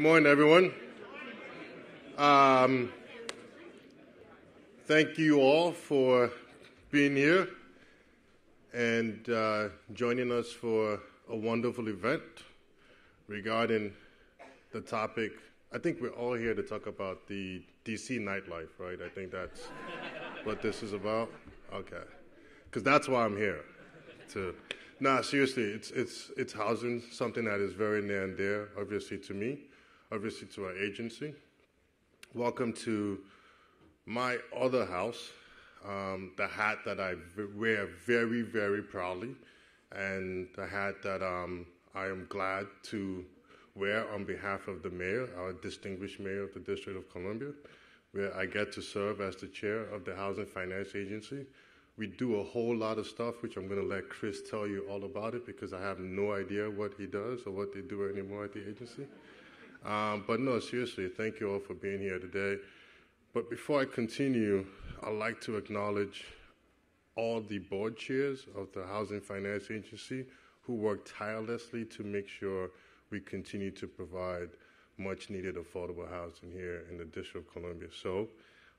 Good morning, everyone. Thank you all for being here and joining us for a wonderful event regarding the topic. I think we're all here to talk about the DC nightlife, right? I think that's what this is about. Okay, because that's why I'm here. Seriously, it's housing, something that is very near and dear, obviously to me, obviously to our agency. Welcome to my other house, the hat that I wear very, very proudly, and the hat that I am glad to wear on behalf of the mayor, our distinguished mayor of the District of Columbia, where I get to serve as the chair of the Housing Finance Agency. We do a whole lot of stuff, which I'm going to let Chris tell you all about it because I have no idea what he does or what they do anymore at the agency. But no, seriously, thank you all for being here today. But before I continue, I'd like to acknowledge all the board chairs of the Housing Finance Agency who work tirelessly to make sure we continue to provide much needed affordable housing here in the District of Columbia. So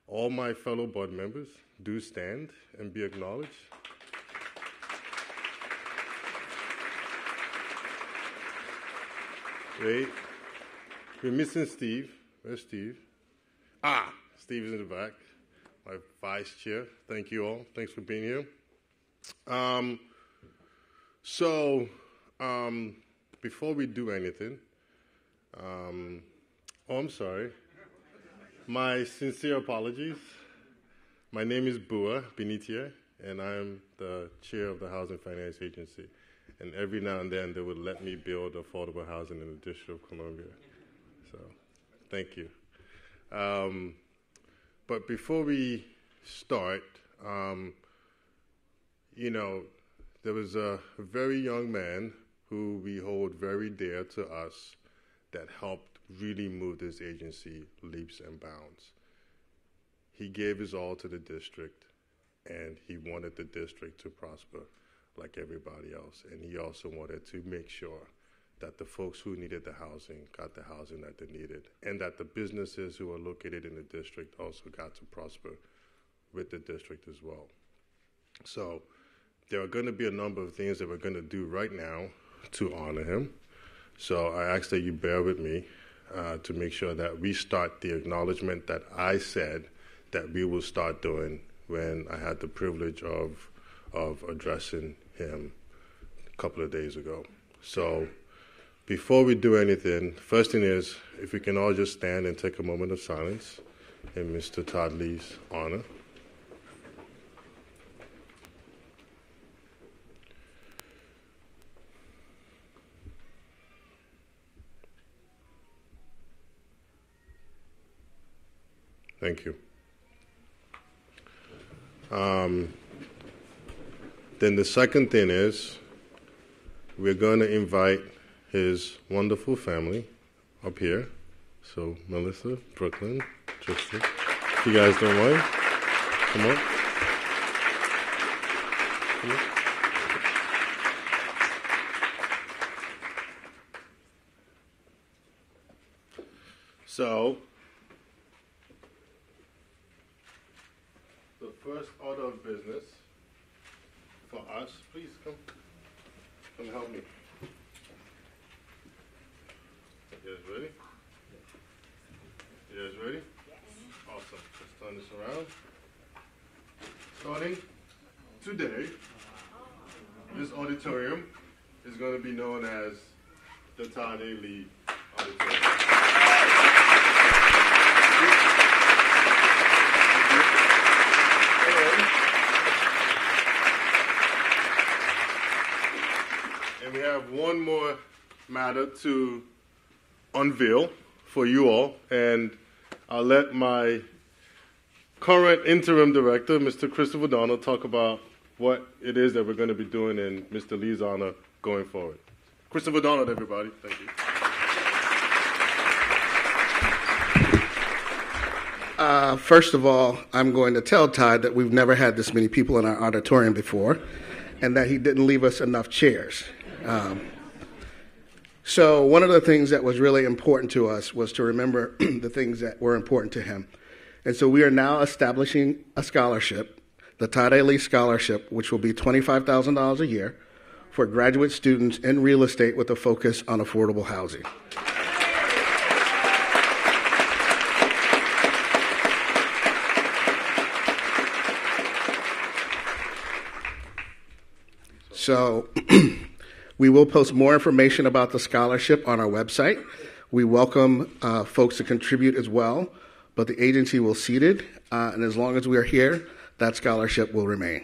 all my fellow board members do stand and be acknowledged. Wait, we're missing Steve. Where's Steve? Steve is in the back, my vice chair. Thank you all. Thanks for being here. Before we do anything, I'm sorry. My sincere apologies. My name is Bua Benitia, and I am the chair of the Housing Finance Agency. And every now and then, they would let me build affordable housing in the District of Columbia. So, thank you. But before we start, there was a very young man who we hold very dear to us that helped really move this agency leaps and bounds. He gave his all to the district, and he wanted the district to prosper like everybody else. And he also wanted to make sure that the folks who needed the housing got the housing that they needed, and that the businesses who are located in the district also got to prosper with the district as well. So there are going to be a number of things that we're going to do right now to honor him. So I ask that you bear with me to make sure that we start the acknowledgement that I said that we will start doing when I had the privilege of addressing him a couple of days ago. So before we do anything, first thing is, if we can all just stand and take a moment of silence in Mr. Todd Lee's honor. Thank you. Then the second thing is, we're going to invite his wonderful family up here. So Melissa, Brooklyn, Tristan, if you guys don't mind, come on. Come on. So the first order of business for us, please come help me. You guys ready? You guys ready? Yes. Awesome. Let's turn this around. Starting today, this auditorium is going to be known as the Todd A. Lee Auditorium. And we have one more matter to unveil for you all, and I'll let my current interim director, Mr. Christopher Donald, talk about what it is that we're going to be doing in Mr. Lee's honor going forward. Christopher Donald, everybody. Thank you. First of all, I'm going to tell Todd that we've never had this many people in our auditorium before, and that he didn't leave us enough chairs. So one of the things that was really important to us was to remember the things that were important to him. And so we are now establishing a scholarship, the Todd A. Lee Scholarship, which will be $25,000 a year for graduate students in real estate with a focus on affordable housing. So we will post more information about the scholarship on our website. We welcome folks to contribute as well, but the agency will seed it, and as long as we are here, that scholarship will remain.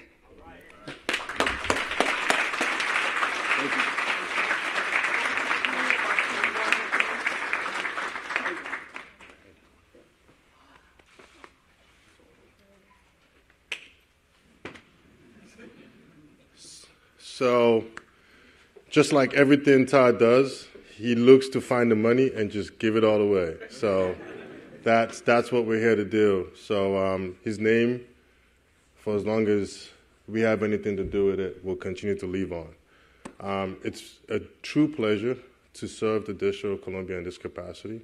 So, just like everything Todd does, he looks to find the money and just give it all away. So, that's what we're here to do. So, his name, for as long as we have anything to do with it, will continue to live on. It's a true pleasure to serve the District of Columbia in this capacity.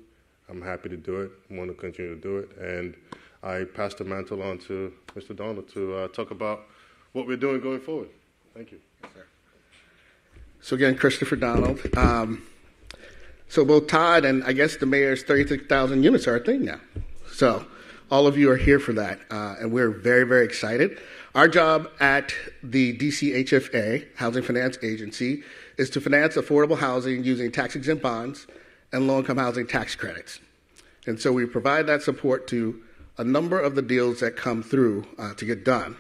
I'm happy to do it. I want to continue to do it. And I pass the mantle on to Mr. Donald to talk about what we're doing going forward. Thank you. So again, Christopher Donald. So both Todd and I guess the mayor's 36,000 units are a thing now. So all of you are here for that, and we're very, very excited. Our job at the DCHFA, Housing Finance Agency, is to finance affordable housing using tax-exempt bonds and low-income housing tax credits. And so we provide that support to a number of the deals that come through to get done.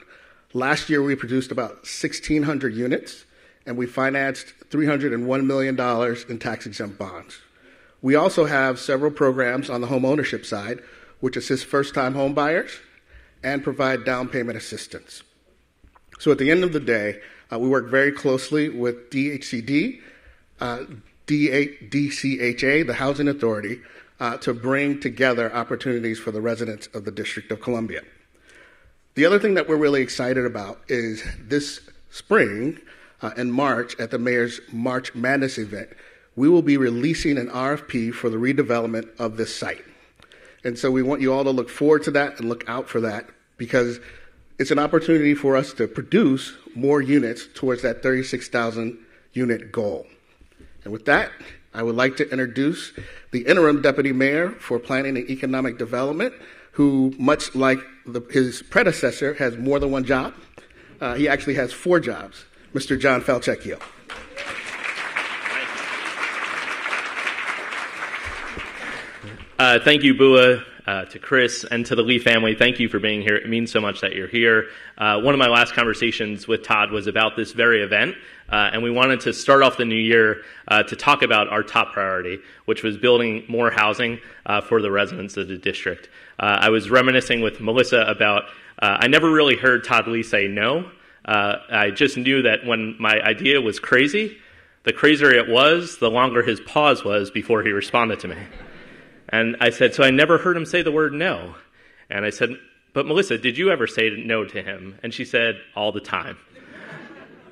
Last year, we produced about 1,600 units, and we financed $301 million in tax-exempt bonds. We also have several programs on the home ownership side, which assist first-time home buyers and provide down payment assistance. So at the end of the day, we work very closely with DHCD, DCHA, the Housing Authority, to bring together opportunities for the residents of the District of Columbia. The other thing that we're really excited about is this spring, in March, at the Mayor's March Madness event, we will be releasing an RFP for the redevelopment of this site. And so we want you all to look forward to that and look out for that, because it's an opportunity for us to produce more units towards that 36,000 unit goal. And with that, I would like to introduce the interim deputy mayor for planning and economic development, who, much like his predecessor, has more than one job. He actually has 4 jobs. Mr. John Falchecchio. Thank you, Bua, to Chris, and to the Lee family. Thank you for being here. It means so much that you're here. One of my last conversations with Todd was about this very event, and we wanted to start off the new year to talk about our top priority, which was building more housing for the residents of the district. I was reminiscing with Melissa about I never really heard Todd Lee say no. I just knew that when my idea was crazy, the crazier it was, the longer his pause was before he responded to me. And I said, so I never heard him say the word no. And I said, but Melissa, did you ever say no to him? And she said, all the time.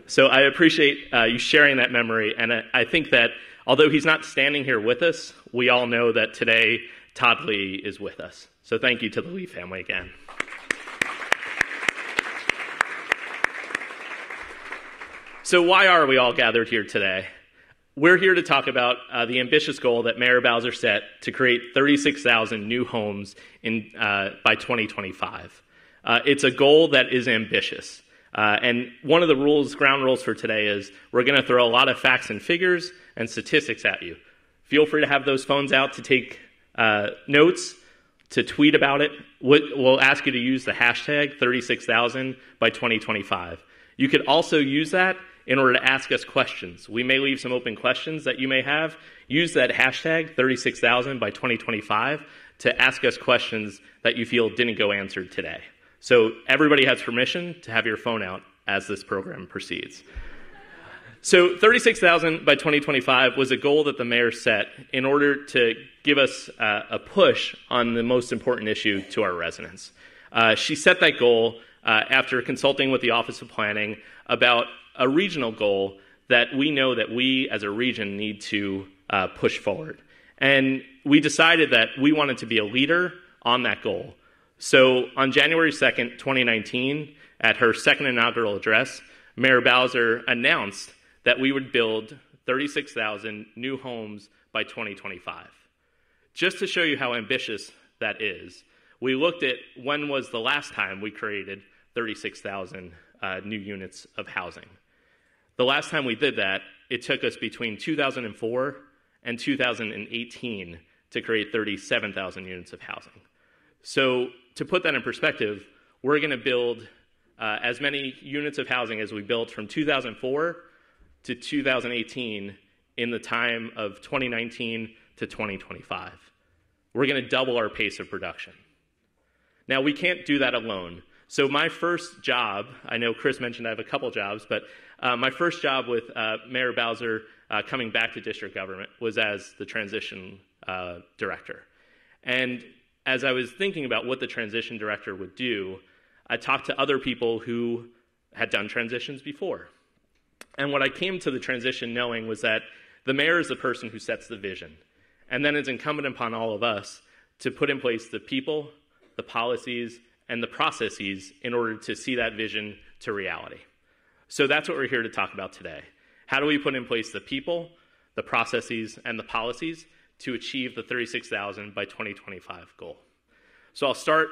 So I appreciate you sharing that memory. And I think that although he's not standing here with us, we all know that today Todd Lee is with us. So thank you to the Lee family again. So why are we all gathered here today? We're here to talk about the ambitious goal that Mayor Bowser set to create 36,000 new homes by 2025. It's a goal that is ambitious. And one of the ground rules for today is we're going to throw a lot of facts and figures and statistics at you. Feel free to have those phones out to take notes, to tweet about it. We'll ask you to use the hashtag 36,000 by 2025. You could also use that in order to ask us questions. We may leave some open questions that you may have. Use that hashtag 36,000 by 2025 to ask us questions that you feel didn't go answered today. So everybody has permission to have your phone out as this program proceeds. So 36,000 by 2025 was a goal that the mayor set in order to give us a push on the most important issue to our residents. She set that goal after consulting with the Office of Planning about a regional goal that we know that we as a region need to push forward. And we decided that we wanted to be a leader on that goal. So on January 2nd, 2019, at her second inaugural address, Mayor Bowser announced that we would build 36,000 new homes by 2025. Just to show you how ambitious that is, we looked at when was the last time we created 36,000 new units of housing. The last time we did that, it took us between 2004 and 2018 to create 37,000 units of housing. So to put that in perspective, we're going to build as many units of housing as we built from 2004 to 2018 in the time of 2019 to 2025. We're going to double our pace of production. Now, we can't do that alone. So my first job, I know Chris mentioned I have a couple jobs, but my first job with Mayor Bowser coming back to district government was as the transition director. And as I was thinking about what the transition director would do, I talked to other people who had done transitions before. And what I came to the transition knowing was that the mayor is the person who sets the vision. And then it's incumbent upon all of us to put in place the people, the policies, and the processes in order to see that vision to reality. So that's what we're here to talk about today. How do we put in place the people, the processes, and the policies to achieve the 36,000 by 2025 goal? So I'll start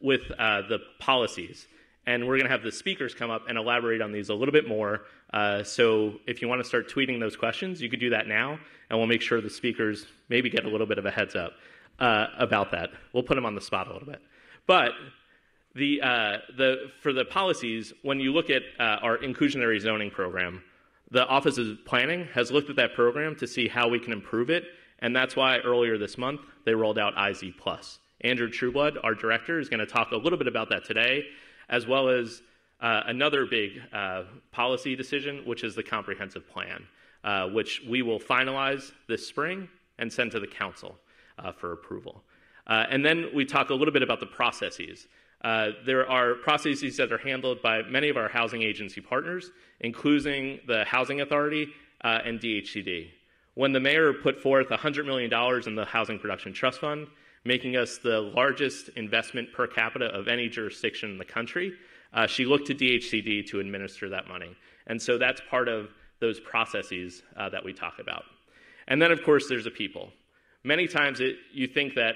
with the policies, and we're going to have the speakers come up and elaborate on these a little bit more. So if you want to start tweeting those questions, you could do that now, and we'll make sure the speakers maybe get a little bit of a heads up about that. We'll put them on the spot a little bit. But for the policies, when you look at our inclusionary zoning program, the Office of Planning has looked at that program to see how we can improve it, and that's why earlier this month they rolled out IZ+. Andrew Trueblood, our director, is going to talk a little bit about that today, as well as another big policy decision, which is the comprehensive plan, which we will finalize this spring and send to the council for approval. And then we talk a little bit about the processes. There are processes that are handled by many of our housing agency partners, including the Housing Authority and DHCD. When the mayor put forth $100 million in the Housing Production Trust Fund, making us the largest investment per capita of any jurisdiction in the country, she looked to DHCD to administer that money. And so that's part of those processes that we talk about. And then, of course, there's the people. Many times you think that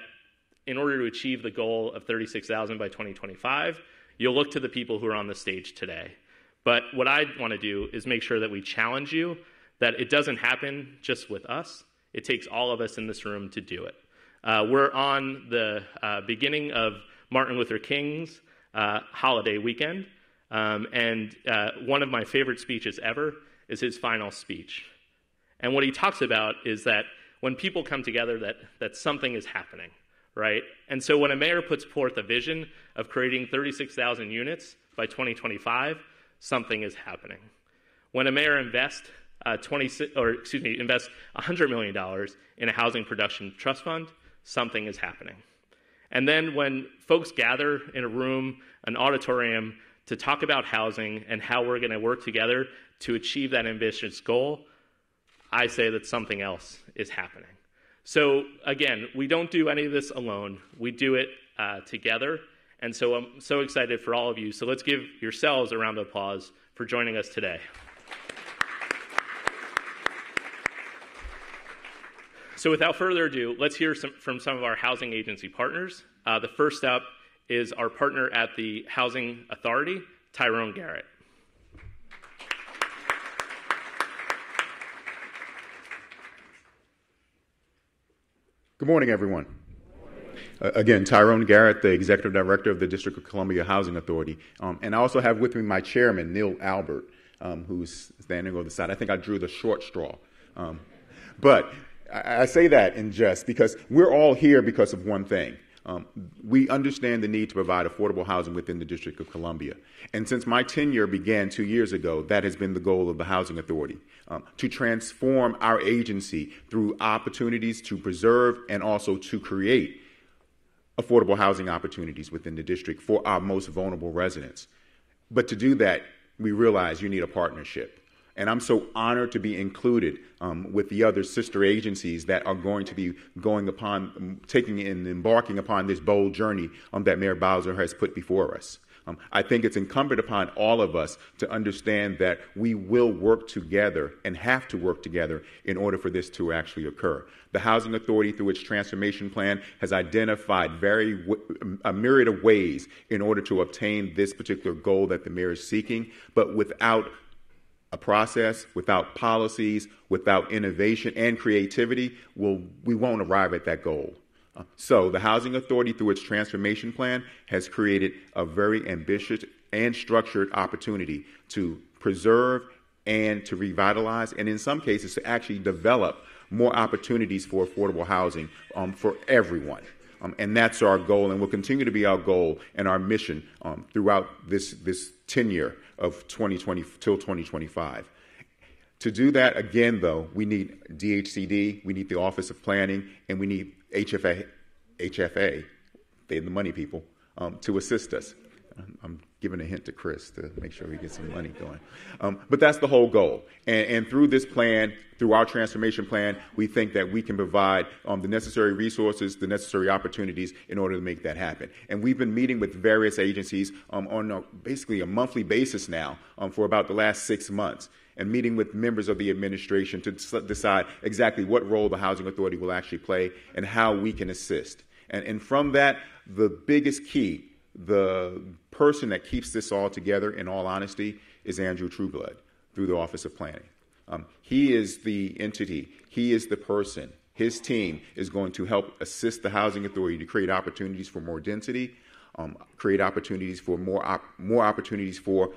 in order to achieve the goal of 36,000 by 2025, you'll look to the people who are on the stage today. But what I want to do is make sure that we challenge you that it doesn't happen just with us. It takes all of us in this room to do it. We're on the beginning of Martin Luther King's holiday weekend, and one of my favorite speeches ever is his final speech. And what he talks about is that when people come together, that something is happening, right? And so when a mayor puts forth a vision of creating 36,000 units by 2025, something is happening. When a mayor invests $100 million in a housing production trust fund, something is happening. And then when folks gather in a room, an auditorium, to talk about housing and how we're going to work together to achieve that ambitious goal, I say that something else is happening. So again, we don't do any of this alone. We do it together. And so I'm so excited for all of you. So let's give yourselves a round of applause for joining us today. So without further ado, let's hear from some of our housing agency partners. The first up is our partner at the Housing Authority, Tyrone Garrett. Good morning, everyone. Again, Tyrone Garrett, the Executive Director of the District of Columbia Housing Authority. And I also have with me my chairman, Neil Albert, who's standing over the side. I think I drew the short straw. But I say that in jest because we're all here because of one thing. We understand the need to provide affordable housing within the District of Columbia. And since my tenure began 2 years ago, that has been the goal of the Housing Authority, to transform our agency through opportunities to preserve and also to create affordable housing opportunities within the district for our most vulnerable residents. But to do that, we realize you need a partnership. And I'm so honored to be included with the other sister agencies that are going to be taking and embarking upon this bold journey that Mayor Bowser has put before us. I think it's incumbent upon all of us to understand that we will work together and have to work together in order for this to actually occur. The Housing Authority, through its transformation plan, has identified a myriad of ways in order to obtain this particular goal that the mayor is seeking, but without a process, without policies, without innovation and creativity, we won't arrive at that goal. So the Housing Authority, through its transformation plan, has created a very ambitious and structured opportunity to preserve and to revitalize, and in some cases to actually develop more opportunities for affordable housing for everyone. And that's our goal, and will continue to be our goal and our mission throughout this tenure of 2020 till 2025. To do that, again, though, we need DHCD, we need the Office of Planning, and we need HFA, they're the money people, to assist us. I'm giving a hint to Chris to make sure we get some money going. But that's the whole goal. And through this plan, through our transformation plan, we think that we can provide the necessary resources, the necessary opportunities in order to make that happen. And we've been meeting with various agencies on basically a monthly basis now for about the last 6 months, and meeting with members of the administration to decide exactly what role the Housing Authority will actually play and how we can assist. And from that, the biggest key, the person that keeps this all together, in all honesty, is Andrew Trueblood through the Office of Planning. He is the entity. He is the person. His team is going to help assist the Housing Authority to create opportunities for more density, create opportunities for more opportunities for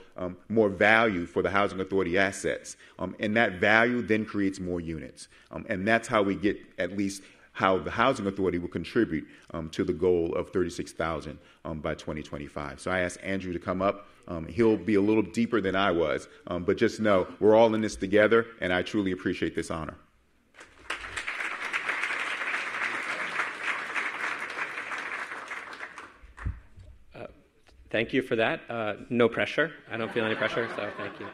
more value for the Housing Authority assets. And that value then creates more units. And that's how we get at least how the Housing Authority will contribute to the goal of 36,000 by 2025. So I asked Andrew to come up. He'll be a little deeper than I was, but just know we're all in this together, and I truly appreciate this honor. Thank you for that. No pressure. I don't feel any pressure, so thank you.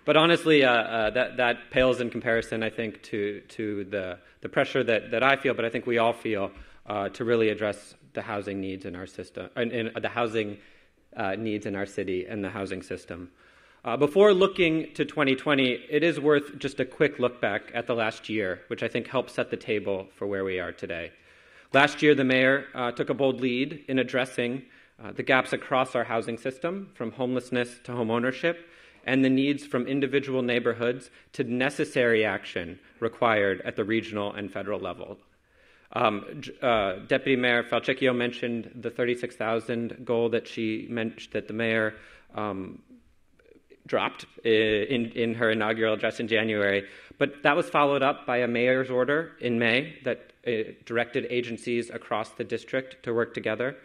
But honestly, that pales in comparison, I think, to the pressure that I feel, but I think we all feel to really address the housing needs in our system, and the housing needs in our city and the housing system. Before looking to 2020, it is worth just a quick look back at the last year, which I think helps set the table for where we are today. Last year, the mayor took a bold lead in addressing the gaps across our housing system, from homelessness to homeownership, and the needs from individual neighborhoods to necessary action required at the regional and federal level. Deputy Mayor Falchicchio mentioned the 36,000 goal that that the mayor dropped in her inaugural address in January, but that was followed up by a mayor's order in May that directed agencies across the district to work together.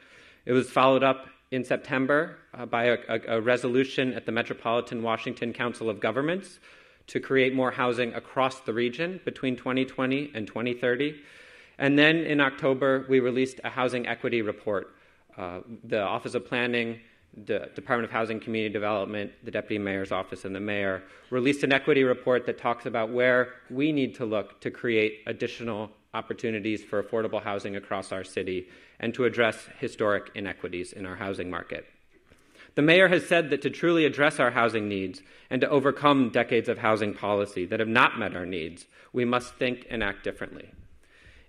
It was followed up in September by a resolution at the Metropolitan Washington Council of Governments to create more housing across the region between 2020 and 2030. And then in October, we released a housing equity report. The Office of Planning, the Department of Housing and Community Development, the Deputy Mayor's Office, and the Mayor released an equity report that talks about where we need to look to create additional opportunities for affordable housing across our city and to address historic inequities in our housing market. The mayor has said that to truly address our housing needs and to overcome decades of housing policy that have not met our needs, we must think and act differently.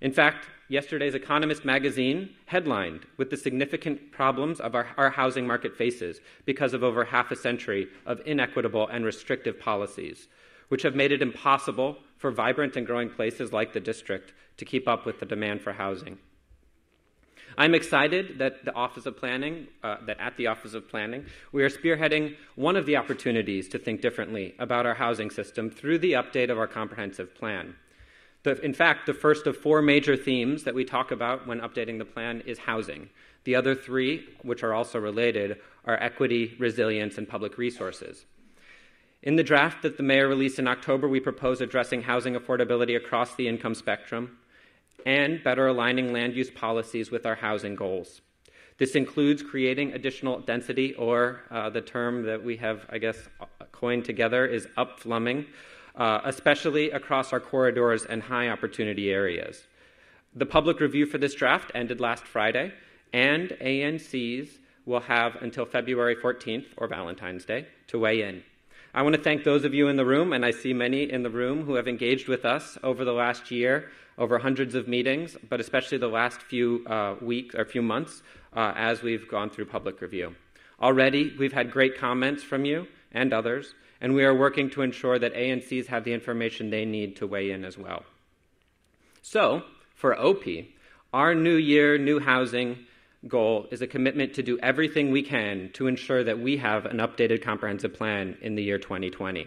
In fact, yesterday's Economist magazine headlined with the significant problems of our housing market faces because of over half a century of inequitable and restrictive policies, which have made it impossible for vibrant and growing places like the district to keep up with the demand for housing. I'm excited that at the Office of Planning, we are spearheading one of the opportunities to think differently about our housing system through the update of our comprehensive plan. In fact, the first of 4 major themes that we talk about when updating the plan is housing. The other 3, which are also related, are equity, resilience, and public resources. In the draft that the mayor released in October, we propose addressing housing affordability across the income spectrum and better aligning land use policies with our housing goals. This includes creating additional density, or the term that we have, I guess, coined together is upflumming, especially across our corridors and high opportunity areas. The public review for this draft ended last Friday, and ANCs will have until February 14th, or Valentine's Day, to weigh in. I want to thank those of you in the room, and I see many in the room who have engaged with us over the last year, over hundreds of meetings, but especially the last few weeks or few months as we've gone through public review. Already, we've had great comments from you and others, and we are working to ensure that ANCs have the information they need to weigh in as well. So, for OP, our New Year, New Housing goal is a commitment to do everything we can to ensure that we have an updated comprehensive plan in the year 2020.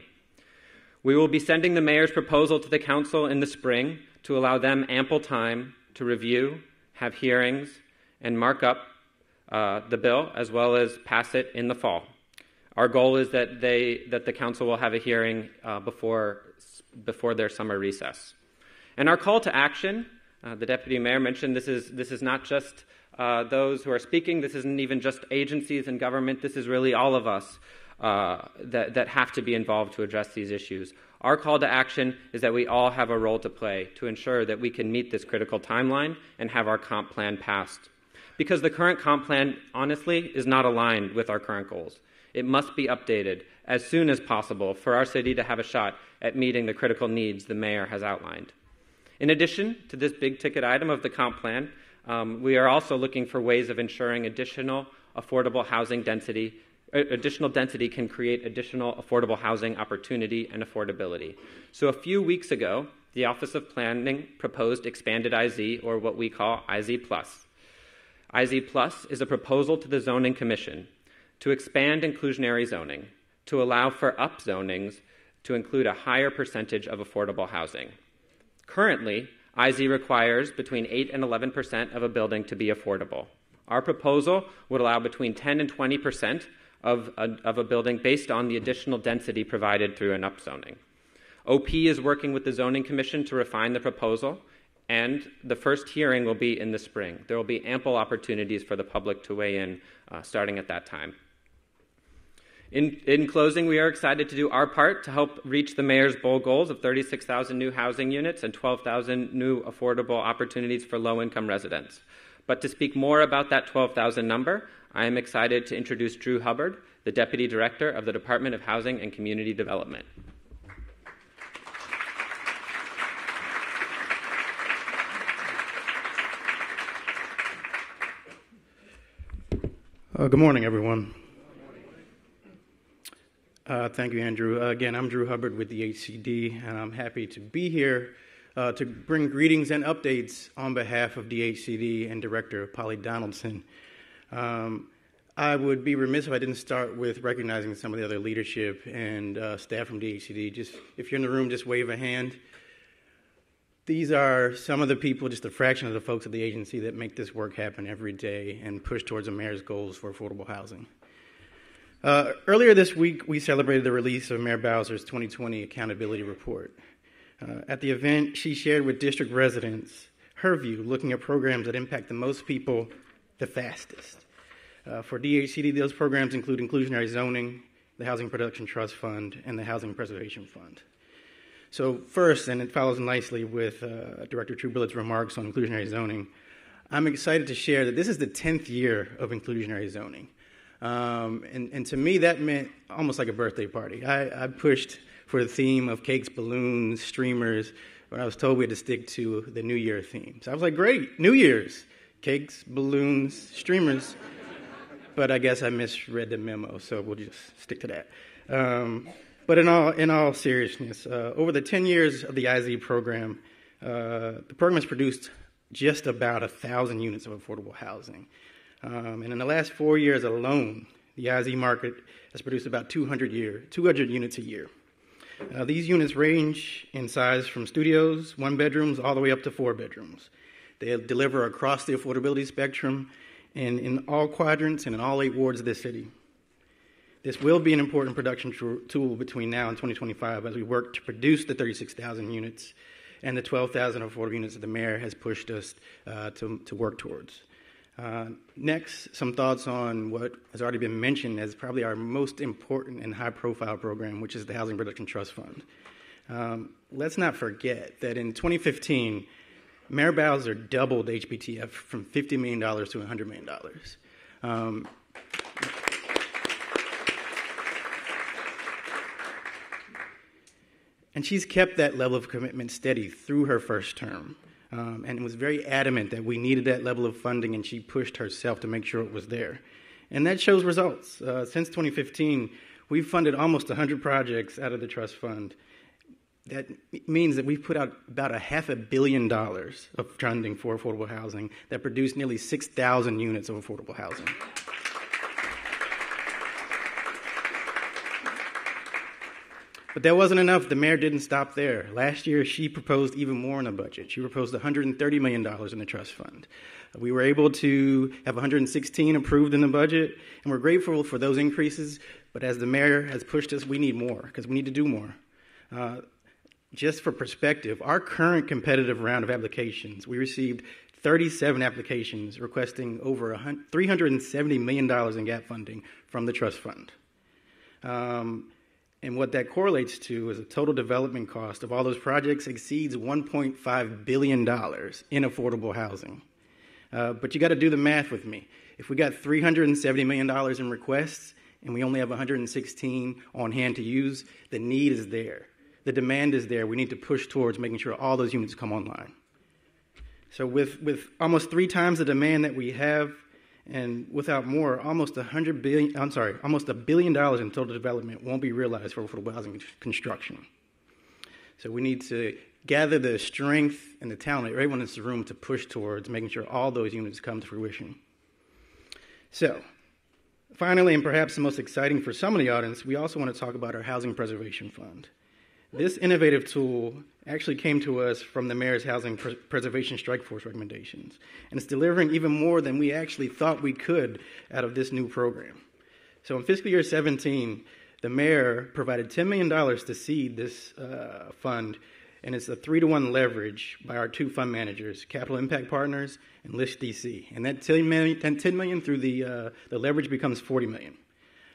We will be sending the mayor's proposal to the council in the spring to allow them ample time to review, have hearings, and mark up the bill, as well as pass it in the fall. Our goal is that the council will have a hearing before their summer recess. And our call to action, the deputy mayor mentioned, this is not just those who are speaking. This isn't even just agencies and government. This is really all of us that have to be involved to address these issues. Our call to action is that we all have a role to play to ensure that we can meet this critical timeline and have our comp plan passed. Because the current comp plan, honestly, is not aligned with our current goals. It must be updated as soon as possible for our city to have a shot at meeting the critical needs the mayor has outlined. In addition to this big ticket item of the comp plan, we are also looking for ways of ensuring additional affordable housing density. Additional density can create additional affordable housing opportunity and affordability. So a few weeks ago, the Office of Planning proposed expanded IZ, or what we call IZ Plus. IZ Plus is a proposal to the Zoning Commission to expand inclusionary zoning, to allow for upzonings to include a higher percentage of affordable housing. Currently, IZ requires between 8 and 11% of a building to be affordable. Our proposal would allow between 10 and 20% of a building based on the additional density provided through an upzoning. OP is working with the Zoning Commission to refine the proposal, and the first hearing will be in the spring. There will be ample opportunities for the public to weigh in starting at that time. In closing, we are excited to do our part to help reach the mayor's bold goals of 36,000 new housing units and 12,000 new affordable opportunities for low-income residents. But to speak more about that 12,000 number, I am excited to introduce Drew Hubbard, the Deputy Director of the Department of Housing and Community Development. Good morning, everyone. Thank you, Andrew. Again, I'm Drew Hubbard with the HCD, and I'm happy to be here to bring greetings and updates on behalf of the HCD and Director Polly Donaldson. I would be remiss if I didn't start with recognizing some of the other leadership and staff from the HCD. Just, if you're in the room, just wave a hand. These are some of the people, just a fraction of the folks at the agency that make this work happen every day and push towards the mayor's goals for affordable housing. Earlier this week, we celebrated the release of Mayor Bowser's 2020 Accountability Report. At the event, she shared with district residents her view, looking at programs that impact the most people the fastest. For DHCD, those programs include inclusionary zoning, the Housing Production Trust Fund, and the Housing Preservation Fund. So first, and it follows nicely with Director Truebillett's remarks on inclusionary zoning, I'm excited to share that this is the 10th year of inclusionary zoning. And to me, that meant almost like a birthday party. I pushed for the theme of cakes, balloons, streamers, but I was told we had to stick to the New Year theme. So I was like, great, New Year's, cakes, balloons, streamers. But I guess I misread the memo, so we'll just stick to that. But in all seriousness, over the 10 years of the IZ program, the program has produced just about 1,000 units of affordable housing. And in the last 4 years alone, the IZ market has produced about 200 units a year. These units range in size from studios, 1 bedrooms, all the way up to 4 bedrooms. They deliver across the affordability spectrum and in all quadrants and in all 8 wards of the city. This will be an important production tool between now and 2025 as we work to produce the 36,000 units and the 12,000 affordable units that the mayor has pushed us to work towards. Next, some thoughts on what has already been mentioned as probably our most important and high-profile program, which is the Housing Production Trust Fund. Let's not forget that in 2015, Mayor Bowser doubled HPTF from $50 million to $100 million. And she's kept that level of commitment steady through her first term, and was very adamant that we needed that level of funding, and she pushed herself to make sure it was there. And that shows results. Since 2015, we've funded almost 100 projects out of the trust fund. That means that we've put out about $500 million of funding for affordable housing that produced nearly 6,000 units of affordable housing. But that wasn't enough. The mayor didn't stop there. Last year, she proposed even more in the budget. She proposed $130 million in the trust fund. We were able to have 116 approved in the budget, and we're grateful for those increases. But as the mayor has pushed us, we need more, because we need to do more. Just for perspective, our current competitive round of applications, we received 37 applications requesting over $370 million in gap funding from the trust fund. And what that correlates to is the total development cost of all those projects exceeds $1.5 billion in affordable housing. But you got to do the math with me. If we got $370 million in requests and we only have 116 on hand to use, the need is there. The demand is there. We need to push towards making sure all those units come online. So with almost 3 times the demand that we have, and without more, almost $1 billion in total development won't be realized for affordable housing construction. So we need to gather the strength and the talent of everyone in this room to push towards making sure all those units come to fruition. So, finally, and perhaps the most exciting for some of the audience, we also want to talk about our Housing Preservation Fund. This innovative tool actually came to us from the Mayor's Housing Preservation Strike Force recommendations, and it's delivering even more than we actually thought we could out of this new program. So in fiscal year 17, the Mayor provided $10 million to seed this fund, and it's a 3-to-1 leverage by our 2 fund managers, Capital Impact Partners and List DC. And that $10 million through the leverage becomes $40 million.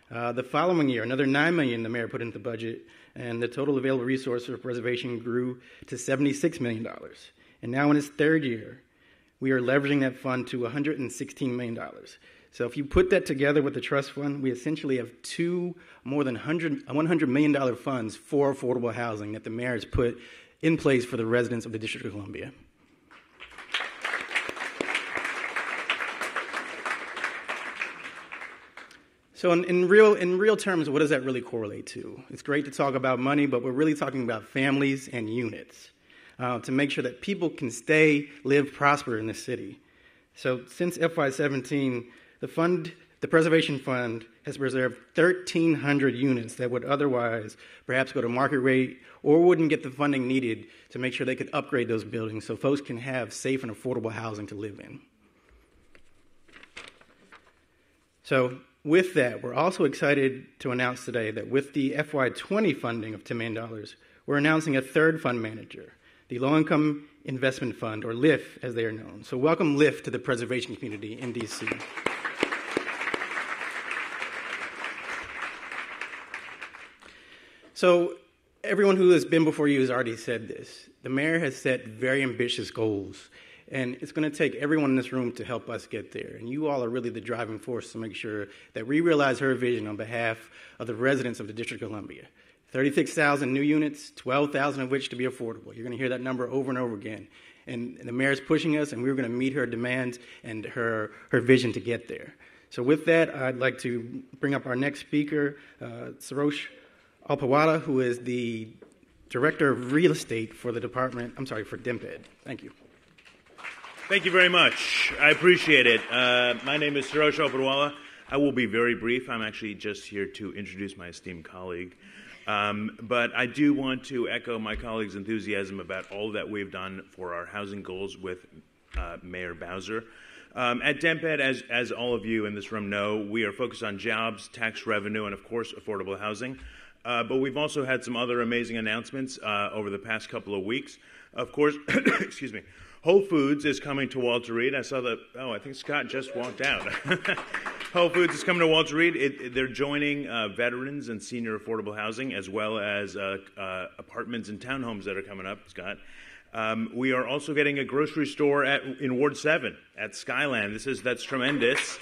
The following year, another $9 million the mayor put into the budget, and the total available resource for preservation grew to $76 million. And now in its 3rd year, we are leveraging that fund to $116 million. So if you put that together with the trust fund, we essentially have 2 more than $100 million funds for affordable housing that the mayor has put in place for the residents of the District of Columbia. So in real terms, what does that really correlate to? It's great to talk about money, but we're really talking about families and units to make sure that people can stay, live, prosper in this city. So since FY17, the Preservation Fund has preserved 1,300 units that would otherwise perhaps go to market rate or wouldn't get the funding needed to make sure they could upgrade those buildings so folks can have safe and affordable housing to live in. So with that, we're also excited to announce today that with the FY20 funding of $10 million, we're announcing a 3rd fund manager, the Low Income Investment Fund, or LIF as they are known. So welcome LIF to the preservation community in D.C. So everyone who has been before you has already said this. The mayor has set very ambitious goals, and it's going to take everyone in this room to help us get there. And you all are really the driving force to make sure that we realize her vision on behalf of the residents of the District of Columbia. 36,000 new units, 12,000 of which to be affordable. You're going to hear that number over and over again. And the mayor's pushing us, and we're going to meet her demands and her vision to get there. So with that, I'd like to bring up our next speaker, Sarosh Alpawala, who is the Director of Real Estate for the Department, for DMPED. Thank you. Thank you very much. I appreciate it. My name is Sarosh Alpawala. I will be very brief. I'm actually just here to introduce my esteemed colleague. But I do want to echo my colleague's enthusiasm about all that we've done for our housing goals with Mayor Bowser. At DMPED, as all of you in this room know, we are focused on jobs, tax revenue, and of course, affordable housing. But we've also had some other amazing announcements over the past couple of weeks. Of course, excuse me. Whole Foods is coming to Walter Reed. I saw that, I think Scott just walked out. Whole Foods is coming to Walter Reed. They're joining veterans and senior affordable housing, as well as apartments and townhomes that are coming up, Scott. We are also getting a grocery store in Ward 7 at Skyland. That's tremendous.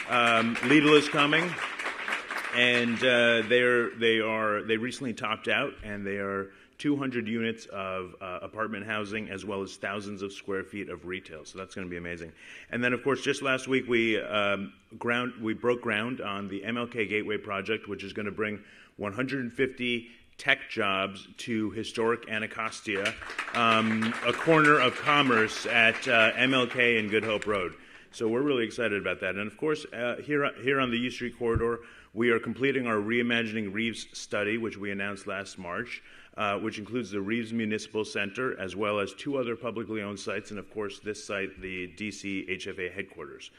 Lidl is coming, and they recently topped out, and they are 200 units of apartment housing, as well as thousands of square feet of retail. So that's going to be amazing. And then, of course, just last week we broke ground on the MLK Gateway project, which is going to bring 150 tech jobs to historic Anacostia, a corner of commerce at MLK and Good Hope Road. So we're really excited about that. And of course, here on the U Street corridor, we are completing our Reimagining Reeves study, which we announced last March, which includes the Reeves Municipal Center, as well as 2 other publicly owned sites, and of course this site, the DC HFA headquarters.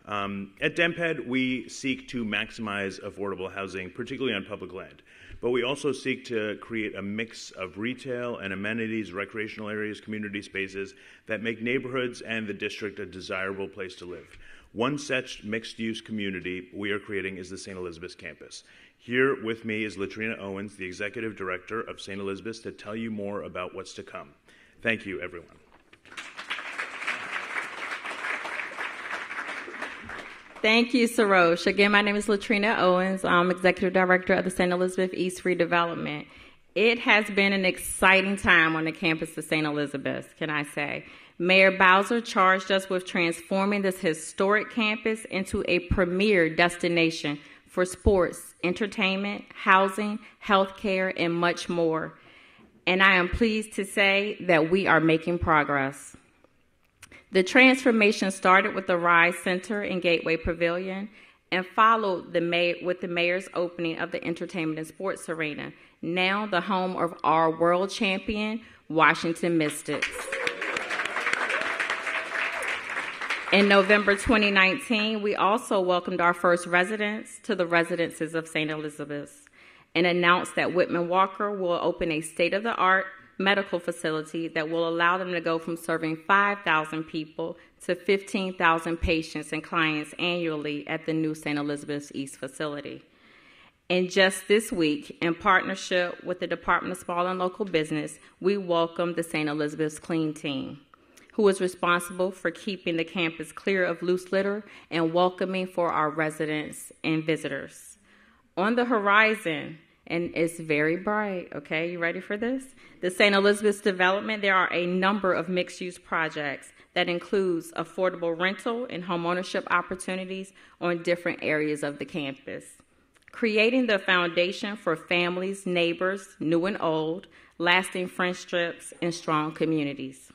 At DEMPED, we seek to maximize affordable housing, particularly on public land. But we also seek to create a mix of retail and amenities, recreational areas, community spaces that make neighborhoods and the district a desirable place to live. One such mixed-use community we are creating is the St. Elizabeth's campus. Here with me is Latrina Owens, the Executive Director of St. Elizabeth's, to tell you more about what's to come. Thank you, everyone. Thank you, Sarosh. Again, my name is Latrina Owens. I'm Executive Director of the St. Elizabeth East Redevelopment. It has been an exciting time on the campus of St. Elizabeth, can I say. Mayor Bowser charged us with transforming this historic campus into a premier destination for sports, entertainment, housing, healthcare, and much more. And I am pleased to say that we are making progress. The transformation started with the Rise Center and Gateway Pavilion and followed with the mayor's opening of the Entertainment and Sports Arena, now the home of our world champion, Washington Mystics. In November 2019, we also welcomed our first residents to the residences of St. Elizabeth's and announced that Whitman Walker will open a state-of-the-art medical facility that will allow them to go from serving 5,000 people to 15,000 patients and clients annually at the new St. Elizabeth's East facility. And just this week, in partnership with the Department of Small and Local Business, we welcomed the St. Elizabeth's Clean Team, who is responsible for keeping the campus clear of loose litter and welcoming for our residents and visitors. On the horizon, and it's very bright, okay? You ready for this? The St. Elizabeth's development, there are a number of mixed-use projects that includes affordable rental and homeownership opportunities on different areas of the campus, creating the foundation for families, neighbors, new and old, lasting friendships, and strong communities.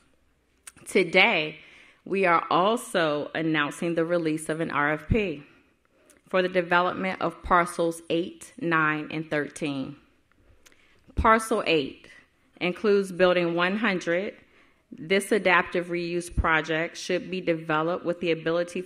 Today, we are also announcing the release of an RFP for the development of parcels 8, 9, and 13. Parcel 8 includes Building 100. This adaptive reuse project should be developed with the ability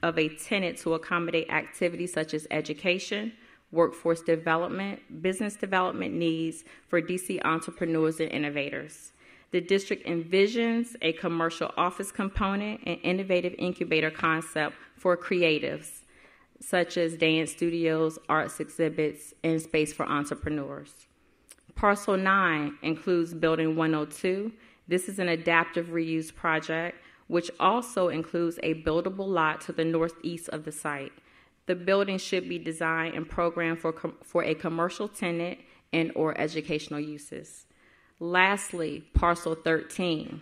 of a tenant to accommodate activities such as education, workforce development, business development needs for DC entrepreneurs and innovators. The district envisions a commercial office component and innovative incubator concept for creatives, such as dance studios, arts exhibits, and space for entrepreneurs. Parcel 9 includes Building 102. This is an adaptive reuse project, which also includes a buildable lot to the northeast of the site. The building should be designed and programmed for a commercial tenant and or educational uses. Lastly, Parcel 13,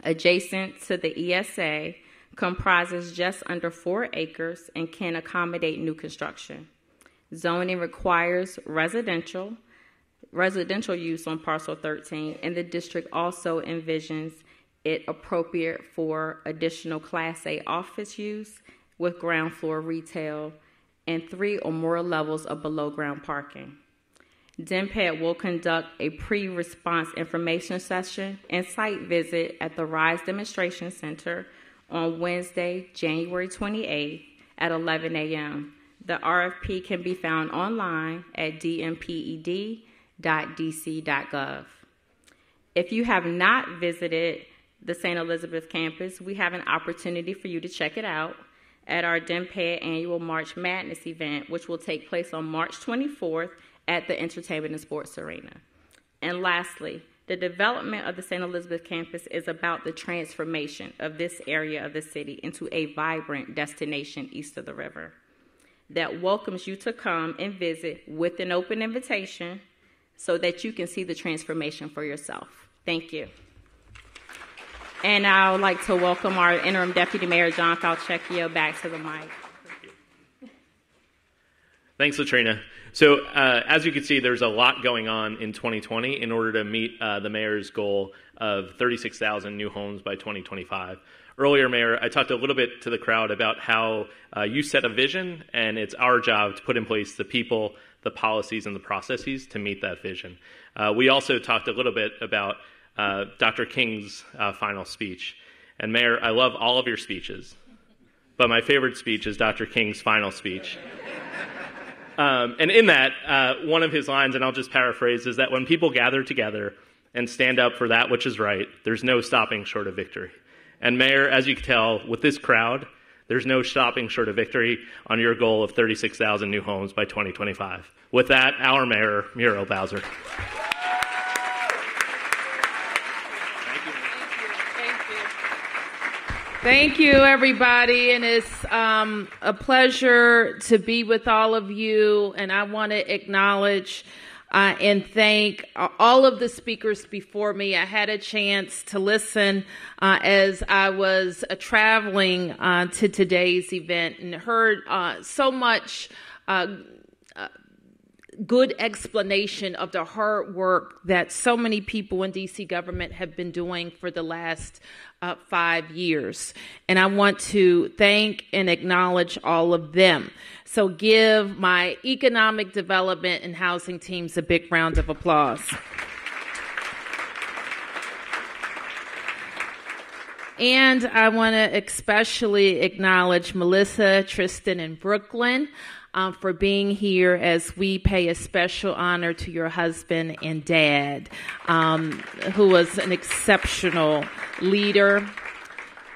adjacent to the ESA, comprises just under 4 acres and can accommodate new construction. Zoning requires residential use on Parcel 13, and the district also envisions it appropriate for additional Class A office use with ground floor retail and 3 or more levels of below-ground parking. DEMPED will conduct a pre-response information session and site visit at the RISE Demonstration Center on Wednesday, January 28th at 11 a.m. The RFP can be found online at dmped.dc.gov. If you have not visited the St. Elizabeth campus, we have an opportunity for you to check it out at our DEMPED annual March Madness event, which will take place on March 24th at the Entertainment and Sports Arena. And lastly, the development of the St. Elizabeth campus is about the transformation of this area of the city into a vibrant destination east of the river that welcomes you to come and visit with an open invitation so that you can see the transformation for yourself. Thank you. And I would like to welcome our interim deputy mayor, John Falchecchio, back to the mic. Thanks, Latrina. So as you can see, there's a lot going on in 2020 in order to meet the mayor's goal of 36,000 new homes by 2025. Earlier, Mayor, I talked a little bit to the crowd about how you set a vision, and it's our job to put in place the people, the policies, and the processes to meet that vision. We also talked a little bit about Dr. King's final speech. And Mayor, I love all of your speeches, but my favorite speech is Dr. King's final speech. And in that, one of his lines, and I'll just paraphrase, is that when people gather together and stand up for that which is right, there's no stopping short of victory. And Mayor, as you can tell, with this crowd, there's no stopping short of victory on your goal of 36,000 new homes by 2025. With that, our Mayor, Muriel Bowser. Thank you, everybody, and it's a pleasure to be with all of you, and I want to acknowledge and thank all of the speakers before me. I had a chance to listen as I was traveling to today's event and heard so much good explanation of the hard work that so many people in D.C. government have been doing for the last 5 years. And I want to thank and acknowledge all of them. So give my economic development and housing teams a big round of applause. And I want to especially acknowledge Melissa, Tristan, and Brooklyn for being here as we pay a special honor to your husband and dad, who was an exceptional leader,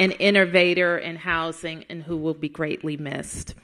an innovator in housing, and who will be greatly missed.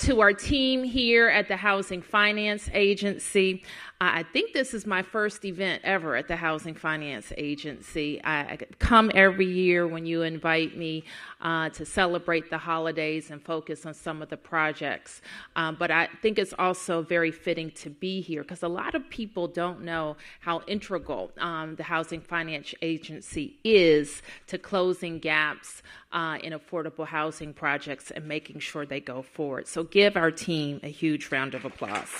To our team here at the Housing Finance Agency, I think this is my first event ever at the Housing Finance Agency. I come every year when you invite me to celebrate the holidays and focus on some of the projects. But I think it's also very fitting to be here because a lot of people don't know how integral the Housing Finance Agency is to closing gaps in affordable housing projects and making sure they go forward. So give our team a huge round of applause.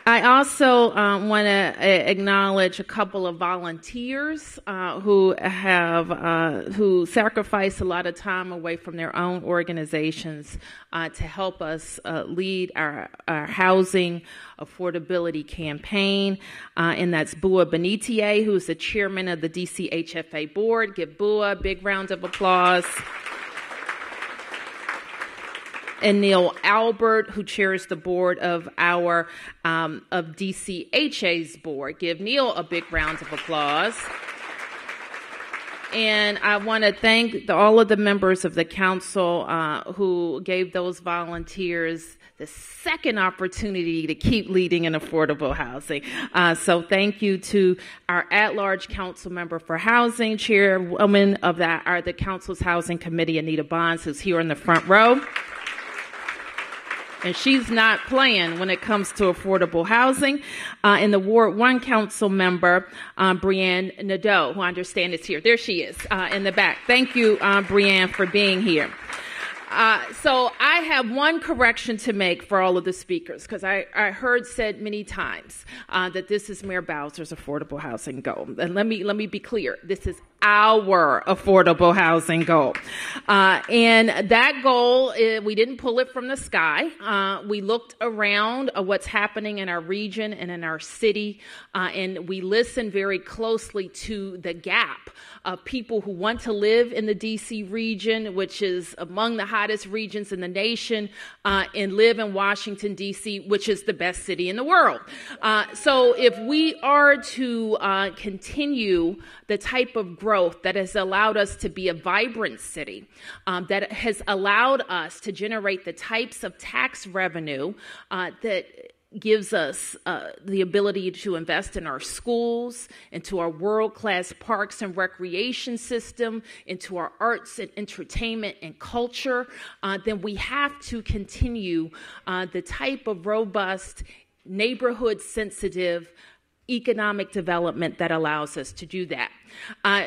I also want to acknowledge a couple of volunteers who sacrifice a lot of time away from their own organizations to help us lead our housing affordability campaign, and that's Bua Benitier, who's the chairman of the DCHFA board. Give Bua a big round of applause. And Neil Albert, who chairs the board of our of DCHA's board. Give Neil a big round of applause. And I want to thank all of the members of the council who gave those volunteers the second opportunity to keep leading in affordable housing. So thank you to our at-large council member for housing, chairwoman of the council's housing committee, Anita Bonds, who's here in the front row. And she's not playing when it comes to affordable housing. And the Ward 1 council member, Brianne Nadeau, who I understand is here. There she is in the back. Thank you, Brianne, for being here. So I have one correction to make for all of the speakers, because I heard said many times that this is Mayor Bowser's affordable housing goal. And let me be clear. This is our affordable housing goal. And that goal, we didn't pull it from the sky. We looked around what's happening in our region and in our city, and we listened very closely to the gap of people who want to live in the D.C. region, which is among the hottest regions in the nation, and live in Washington, D.C., which is the best city in the world. So if we are to continue the type of growth that has allowed us to be a vibrant city, that has allowed us to generate the types of tax revenue that gives us the ability to invest in our schools, into our world-class parks and recreation system, into our arts and entertainment and culture, then we have to continue the type of robust, neighborhood-sensitive economic development that allows us to do that.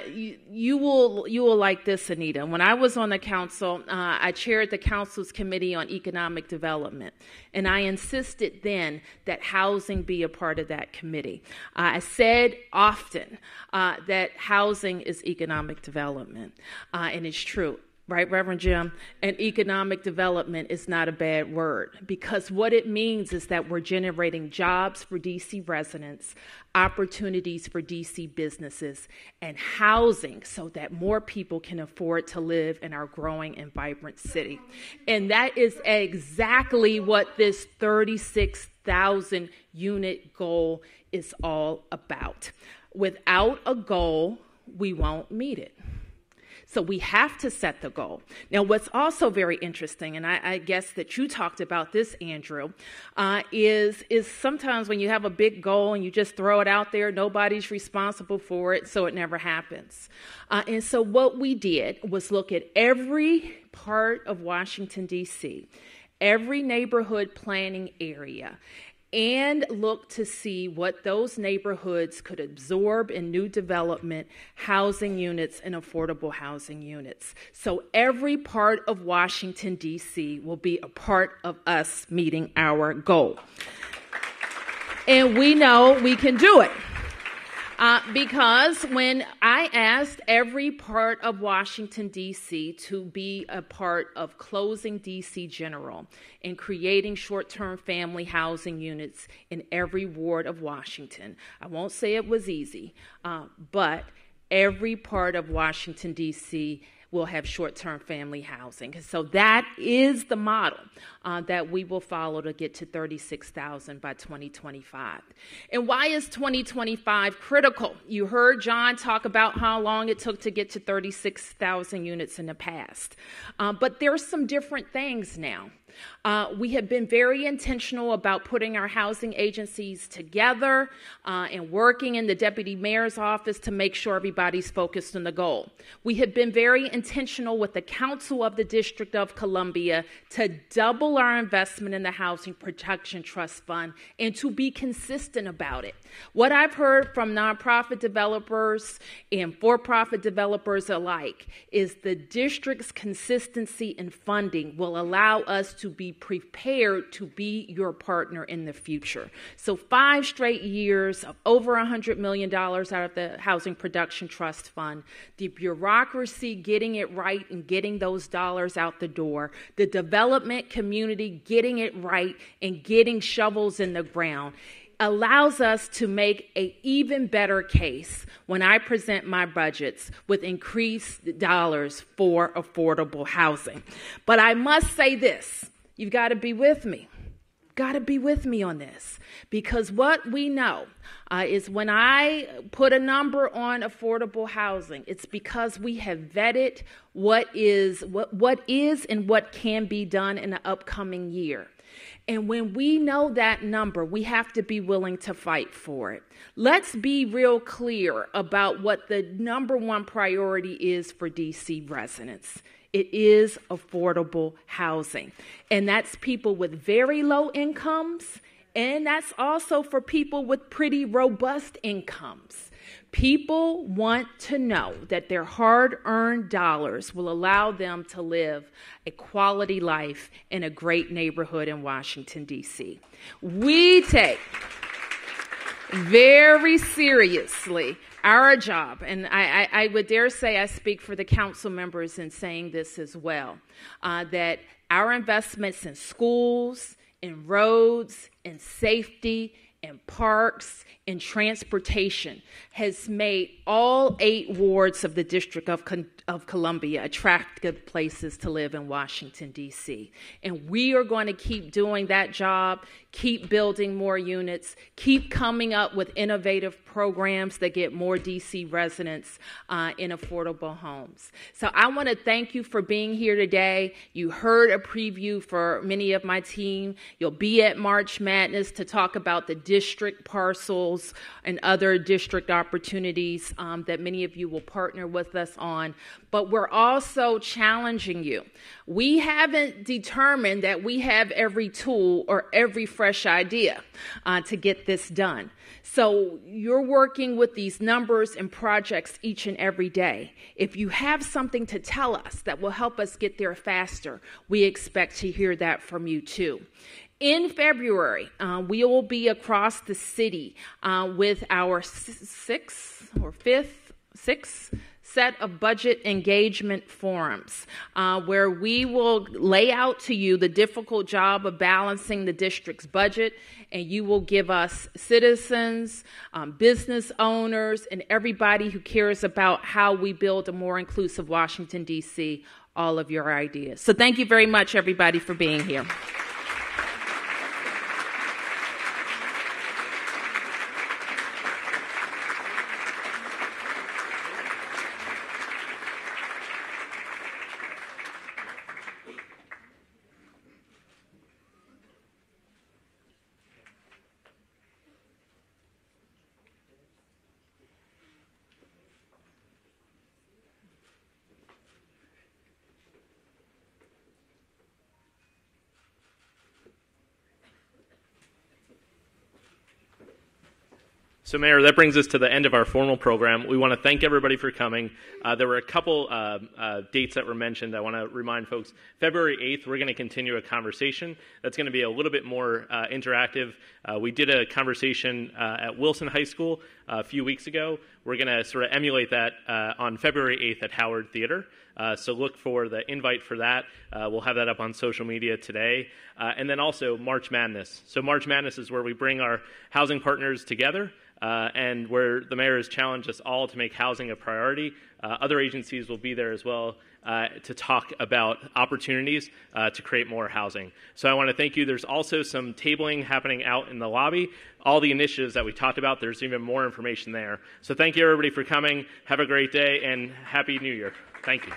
You will like this, Anita. When I was on the council, I chaired the council's committee on economic development, and I insisted then that housing be a part of that committee. I said often that housing is economic development, and it's true. Right, Reverend Jim? And economic development is not a bad word, because what it means is that we're generating jobs for D.C. residents, opportunities for D.C. businesses, and housing so that more people can afford to live in our growing and vibrant city. And that is exactly what this 36,000 unit goal is all about. Without a goal, we won't meet it. So we have to set the goal. Now, what's also very interesting, and I guess that you talked about this, Andrew, is sometimes when you have a big goal and you just throw it out there, nobody's responsible for it, so it never happens. And so what we did was look at every part of Washington, D.C., every neighborhood planning area, and look to see what those neighborhoods could absorb in new development, housing units, and affordable housing units. So every part of Washington, D.C. will be a part of us meeting our goal. And we know we can do it. Because when I asked every part of Washington, D.C. to be a part of closing D.C. General and creating short-term family housing units in every ward of Washington, I won't say it was easy, but every part of Washington, D.C. will have short-term family housing. So that is the model that we will follow to get to 36,000 by 2025. And why is 2025 critical? You heard John talk about how long it took to get to 36,000 units in the past. But there's some different things now. We have been very intentional about putting our housing agencies together and working in the deputy mayor's office to make sure everybody's focused on the goal. We have been very intentional with the Council of the District of Columbia to double our investment in the Housing Protection Trust Fund and to be consistent about it. What I've heard from nonprofit developers and for-profit developers alike is the district's consistency in funding will allow us to be prepared to be your partner in the future. So 5 straight years of over $100 million out of the Housing Production Trust Fund, the bureaucracy getting it right and getting those dollars out the door, the development community getting it right and getting shovels in the ground, allows us to make an even better case when I present my budgets with increased dollars for affordable housing. But I must say this. You've got to be with me. Got to be with me on this, because what we know is when I put a number on affordable housing, it's because we have vetted what is and what can be done in the upcoming year. And when we know that number, we have to be willing to fight for it. Let's be real clear about what the number one priority is for DC residents. It is affordable housing. And that's people with very low incomes, and that's also for people with pretty robust incomes. People want to know that their hard-earned dollars will allow them to live a quality life in a great neighborhood in Washington, D.C. We take very seriously Our job, and I would dare say I speak for the council members in saying this as well, that our investments in schools, in roads, in safety, in parks, in transportation has made all 8 wards of the District of Columbia attractive places to live in Washington, D.C. And we are going to keep doing that job, keep building more units, keep coming up with innovative programs that get more D.C. residents in affordable homes. So I want to thank you for being here today. You heard a preview for many of my team. You'll be at March Madness to talk about the district parcels and other district opportunities that many of you will partner with us on. But we're also challenging you. We haven't determined that we have every tool or every fresh idea to get this done. So you're working with these numbers and projects each and every day. If you have something to tell us that will help us get there faster, we expect to hear that from you too. In February, we will be across the city with our sixth set of budget engagement forums where we will lay out to you the difficult job of balancing the district's budget, and you will give us citizens, business owners, and everybody who cares about how we build a more inclusive Washington, D.C., all of your ideas. So thank you very much, everybody, for being here. So, Mayor, that brings us to the end of our formal program. We want to thank everybody for coming. There were a couple dates that were mentioned. I want to remind folks, February 8th, we're going to continue a conversation that's going to be a little bit more interactive. We did a conversation at Wilson High School a few weeks ago. We're going to sort of emulate that on February 8th at Howard Theater. So look for the invite for that. We'll have that up on social media today. And then also March Madness. So March Madness is where we bring our housing partners together. And where the mayor has challenged us all to make housing a priority. Other agencies will be there as well to talk about opportunities to create more housing. So I want to thank you. There's also some tabling happening out in the lobby. All the initiatives that we talked about, there's even more information there. So thank you, everybody, for coming. Have a great day, and Happy New Year. Thank you.